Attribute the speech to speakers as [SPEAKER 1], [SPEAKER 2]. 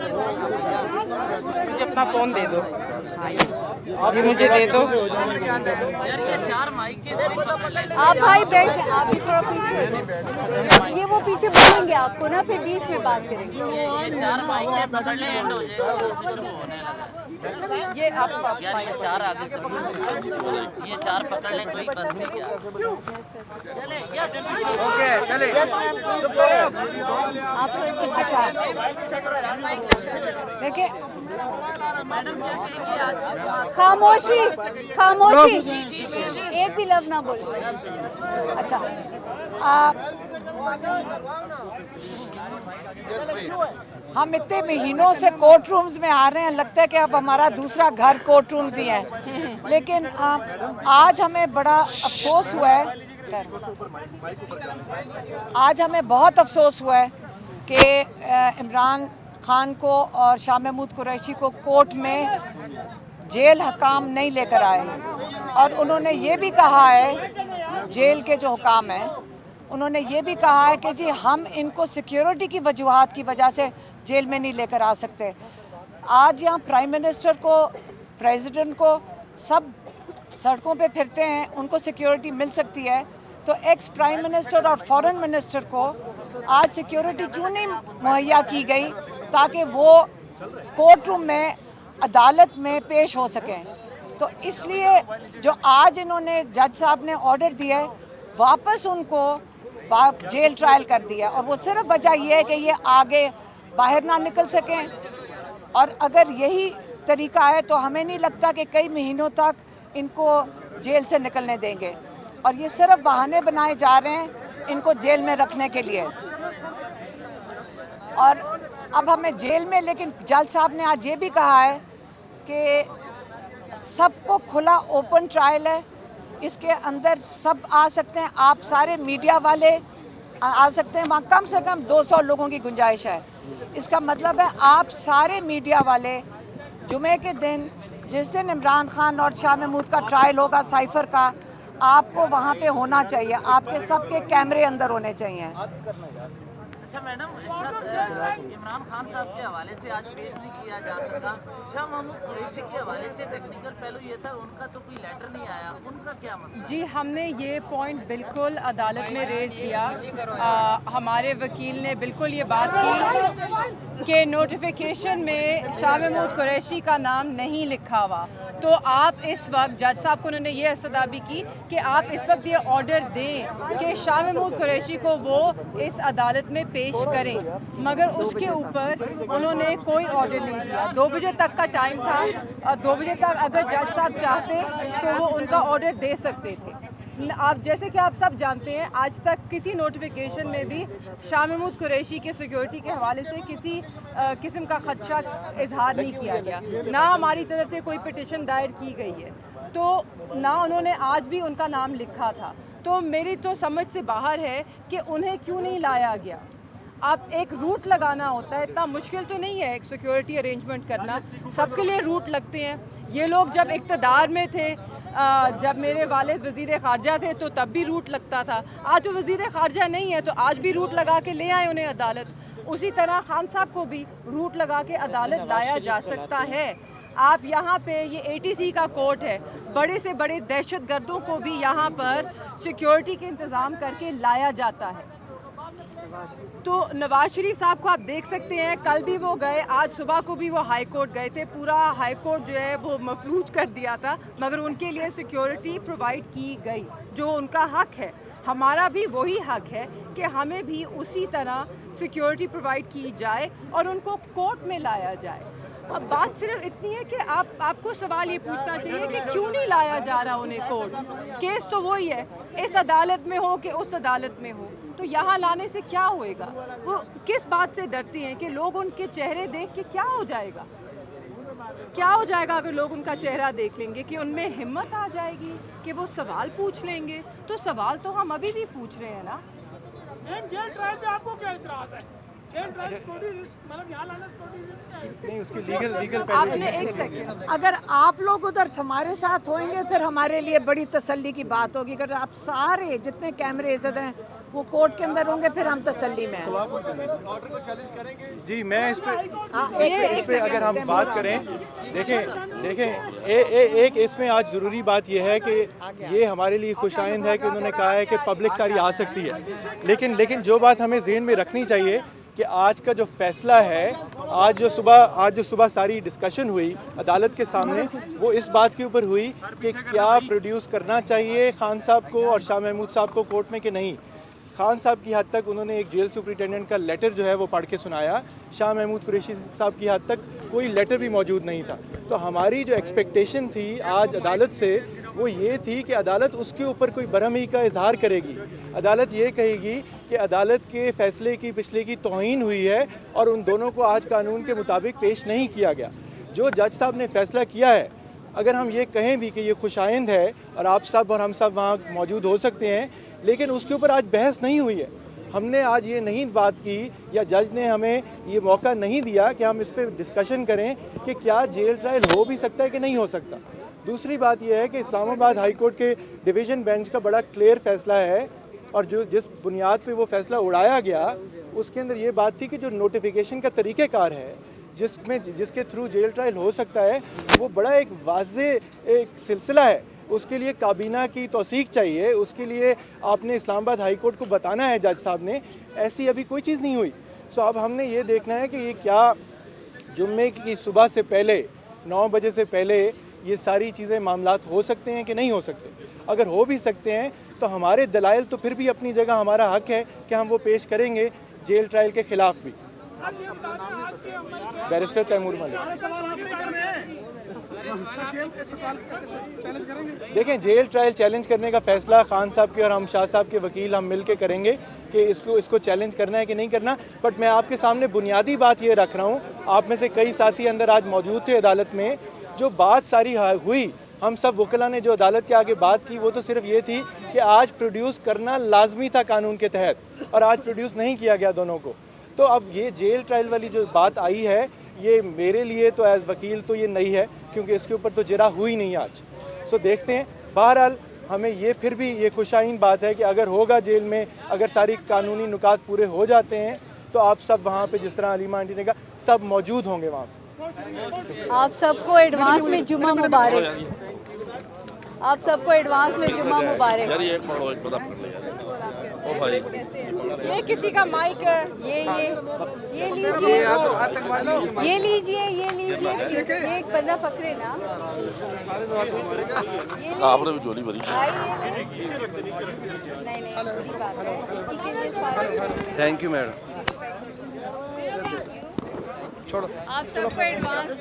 [SPEAKER 1] मुझे अपना फोन दे दो, ये मुझे दे दो।
[SPEAKER 2] यार ये 4 माइक के
[SPEAKER 3] आप भाई बैठ, आप भी थोड़ा पीछे, ये वो पीछे बोलेंगे आपको ना, फिर बीच में बात करेंगे।
[SPEAKER 2] ये 4 माइक के पकड़ ले, एंड हो जाएगा, उससे शुरू होने लगा।
[SPEAKER 1] ये आप
[SPEAKER 2] यार ये 4 आगे से ये 4 पकड़ ले, कोई बस नहीं क्या। चले यस
[SPEAKER 1] ओके चले।
[SPEAKER 3] आप
[SPEAKER 4] अच्छा देखिए,
[SPEAKER 2] मैडम क्या कहेंगी आज की बात?
[SPEAKER 3] खामोशी, खामोशी, एक भी लफ्ज ना बोले।
[SPEAKER 4] अच्छा हम इतने महीनों से कोर्ट रूम्स में आ रहे हैं, लगता है कि अब हमारा दूसरा घर कोर्ट रूम्स ही है। लेकिन आज हमें बड़ा अफसोस हुआ है, आज हमें बहुत अफसोस हुआ है कि इमरान खान को और शाह महमूद कुरैशी को कोर्ट में जेल हकाम नहीं लेकर आए। और उन्होंने ये भी कहा है, जेल के जो हुकाम हैं उन्होंने ये भी कहा है कि जी हम इनको सिक्योरिटी की वजूहात की वजह से जेल में नहीं लेकर आ सकते। आज यहाँ प्राइम मिनिस्टर को, प्रेसिडेंट को, सब सड़कों पे फिरते हैं, उनको सिक्योरिटी मिल सकती है, तो एक्स प्राइम मिनिस्टर और फॉरेन मिनिस्टर को आज सिक्योरिटी क्यों नहीं मुहैया की गई ताकि वो कोर्ट रूम में, अदालत में पेश हो सकें। तो इसलिए जो आज इन्होंने, जज साहब ने ऑर्डर दिया है, वापस उनको जेल ट्रायल कर दिया, और वो सिर्फ वजह यह है कि ये आगे बाहर ना निकल सकें। और अगर यही तरीका है तो हमें नहीं लगता कि कई महीनों तक इनको जेल से निकलने देंगे, और ये सिर्फ बहाने बनाए जा रहे हैं इनको जेल में रखने के लिए। और अब हमें जेल में, लेकिन जज साहब ने आज ये भी कहा है कि सबको खुला ओपन ट्रायल है, इसके अंदर सब आ सकते हैं, आप सारे मीडिया वाले आ सकते हैं, वहाँ कम से कम 200 लोगों की गुंजाइश है। इसका मतलब है आप सारे मीडिया वाले जुमे के दिन, जिस दिन इमरान खान और शाह महमूद का ट्रायल होगा साइफर का, आपको वहाँ पे होना चाहिए, आपके सबके कैमरे अंदर होने चाहिए।
[SPEAKER 2] अच्छा मैडम, इमरान खान साहब के हवाले से आज पेश नहीं किया जा सका। शाह महमूद कुरैशी के हवाले से टेक्निकल पहलू ये था, उनका तो कोई लेटर नहीं आया, उनका क्या मसला?
[SPEAKER 5] जी, हमने ये पॉइंट बिल्कुल अदालत में रेज किया। हमारे वकील ने बिल्कुल ये बात की कि नोटिफिकेशन में शाह महमूद कुरैशी का नाम नहीं लिखा हुआ। तो आप इस वक्त, जज साहब को उन्होंने ये इस्तदाबी की कि आप इस वक्त ये ऑर्डर दें कि शाह महमूद कुरैशी को वो इस अदालत में पेश करें, मगर उसके ऊपर उन्होंने कोई ऑर्डर नहीं दिया। 2 बजे तक का टाइम था, और 2 बजे तक अगर जज साहब चाहते तो वो उनका ऑर्डर दे सकते थे। आप जैसे कि आप सब जानते हैं, आज तक किसी नोटिफिकेशन में भी शाह महमूद कुरैशी के सिक्योरिटी के हवाले से किसी किस्म का खदशा इजहार नहीं किया गया, ना हमारी तरफ से कोई पिटिशन दायर की गई है, तो ना उन्होंने आज भी उनका नाम लिखा था। तो मेरी तो समझ से बाहर है कि उन्हें क्यों नहीं लाया गया। आप एक रूट लगाना होता है, इतना मुश्किल तो नहीं है एक सिक्योरिटी अरेंजमेंट करना, सबके लिए रूट लगते हैं। ये लोग जब इक़्तिदार में थे, जब मेरे वालिद वज़ीर ख़ारजा थे तो तब भी रूट लगता था। आज वो वज़ीर ख़ारजा नहीं है तो आज भी रूट लगा के ले आए उन्हें अदालत। उसी तरह खान साहब को भी रूट लगा के अदालत लाया जा सकता है। आप यहाँ पे, ये ATC का कोर्ट है, बड़े से बड़े दहशत गर्दों को भी यहाँ पर सिक्योरिटी के इंतज़ाम करके लाया जाता है। तो नवाज शरीफ साहब को आप देख सकते हैं, कल भी वो गए, आज सुबह को भी वो हाई कोर्ट गए थे। पूरा हाई कोर्ट जो है वो मफलूज कर दिया था, मगर उनके लिए सिक्योरिटी प्रोवाइड की गई, जो उनका हक है। हमारा भी वही हक है कि हमें भी उसी तरह सिक्योरिटी प्रोवाइड की जाए और उनको कोर्ट में लाया जाए। अब बात सिर्फ इतनी है कि आपको सवाल ये पूछना चाहिए कि क्यों नहीं लाया जा रहा उन्हें कोर्ट। केस तो वही है, इस अदालत में हो कि उस अदालत में हो, तो यहाँ लाने से क्या होएगा? वो किस बात से डरती हैं कि लोग उनके चेहरे देख के क्या हो जाएगा? क्या हो जाएगा अगर लोग उनका चेहरा देख लेंगे? कि उनमें हिम्मत आ जाएगी कि वो सवाल पूछ लेंगे? तो सवाल तो हम अभी भी पूछ रहे हैं ना।
[SPEAKER 6] आपको क्या इतराज है?
[SPEAKER 3] नहीं, उसकी लीगल आपने एक सेकंड, अगर आप लोग उधर हमारे साथ होंगे फिर हमारे लिए बड़ी तसल्ली की बात होगी। अगर आप सारे जितने कैमरे इधर हैं
[SPEAKER 4] वो कोर्ट के अंदर होंगे, फिर हम तसल्ली में हैं।
[SPEAKER 7] जी मैं इस पे
[SPEAKER 4] एक
[SPEAKER 7] अगर
[SPEAKER 4] सेकंड
[SPEAKER 7] हम
[SPEAKER 4] दें,
[SPEAKER 7] बात करें, देखें एक इसमें आज ज़रूरी बात यह है कि ये हमारे लिए खुशाइंद है कि उन्होंने कहा है कि पब्लिक सारी आ सकती है, लेकिन जो बात हमें ज़हन में रखनी चाहिए कि आज का जो फैसला है, आज जो सुबह सारी डिस्कशन हुई अदालत के सामने, वो इस बात के ऊपर हुई कि क्या प्रोड्यूस करना चाहिए खान साहब को और शाह महमूद साहब को कोर्ट में कि नहीं। खान साहब की हद तक उन्होंने एक जेल सुपरिटेंडेंट का लेटर जो है वो पढ़ के सुनाया, शाह महमूद कुरैशी साहब की हद तक कोई लेटर भी मौजूद नहीं था। तो हमारी जो एक्सपेक्टेशन थी आज अदालत से वो ये थी कि अदालत उसके ऊपर कोई बरहमी का इजहार करेगी, अदालत ये कहेगी कि अदालत के फैसले की पिछले की तौहीन हुई है और उन दोनों को आज कानून के मुताबिक पेश नहीं किया गया। जो जज साहब ने फैसला किया है, अगर हम ये कहें भी कि ये खुशाइंद है और आप सब और हम सब वहाँ मौजूद हो सकते हैं, लेकिन उसके ऊपर आज बहस नहीं हुई है। हमने आज ये नहीं बात की या जज ने हमें ये मौका नहीं दिया कि हम इस पर डिस्कशन करें कि क्या जेल ट्रायल हो भी सकता है कि नहीं हो सकता। दूसरी बात यह है कि इस्लामाबाद हाई कोर्ट के डिवीज़न बेंच का बड़ा क्लियर फैसला है और जिस बुनियाद पे वो फैसला उड़ाया गया उसके अंदर ये बात थी कि जो नोटिफिकेशन का तरीक़ेकार है जिसके थ्रू जेल ट्रायल हो सकता है, वो बड़ा एक वाज़े एक सिलसिला है। उसके लिए काबीना की तौसीक चाहिए, उसके लिए आपने इस्लामाबाद हाई कोर्ट को बताना है जज साहब ने, ऐसी अभी कोई चीज़ नहीं हुई। सो अब हमने ये देखना है कि ये क्या जुम्मे की सुबह से पहले 9 बजे से पहले ये सारी चीज़ें मामलात हो सकते हैं कि नहीं हो सकते। अगर हो भी सकते हैं तो हमारे दलाइल तो फिर भी अपनी जगह, हमारा हक है कि हम वो पेश करेंगे जेल ट्रायल के ख़िलाफ़ भी। बैरिस्टर तैमूर मलिक। देखें, जेल ट्रायल चैलेंज करने का फैसला खान साहब के और हम शाह साहब के वकील हम मिल के करेंगे कि इसको चैलेंज करना है कि नहीं करना। बट मैं आपके सामने बुनियादी बात ये रख रहा हूँ, आप में से कई साथी अंदर आज मौजूद थे अदालत में, जो बात सारी हुई, हम सब वकीला ने जो अदालत के आगे बात की वो तो सिर्फ ये थी कि आज प्रोड्यूस करना लाजमी था कानून के तहत, और आज प्रोड्यूस नहीं किया गया दोनों को। तो अब ये जेल ट्रायल वाली जो बात आई है, ये मेरे लिए तो एज वकील तो ये नहीं है, क्योंकि इसके ऊपर तो जरा हुई नहीं आज। सो देखते हैं। बहरहाल हमें ये फिर भी ये खुशाइन बात है कि अगर होगा जेल में, अगर सारी कानूनी नुकात पूरे हो जाते हैं तो आप सब वहाँ पे, जिस तरह अलीमा आंटी ने कहा, सब मौजूद होंगे वहाँ पे।
[SPEAKER 3] आप सबको एडवांस में जुम्मा मुबारक। आप सबको एडवांस में जुम्मा मुबारक।
[SPEAKER 5] ये किसी का माइक है।
[SPEAKER 3] ये लीजिए, ये लीजिए, प्लीज, ये एक बंदा पकड़े ना।
[SPEAKER 8] आपने भी झोली भरी।
[SPEAKER 3] नहीं बुरी बात है, इसी के लिए सारे।
[SPEAKER 7] Thank you madam. छोड़ो।
[SPEAKER 3] आप सबको एडवांस।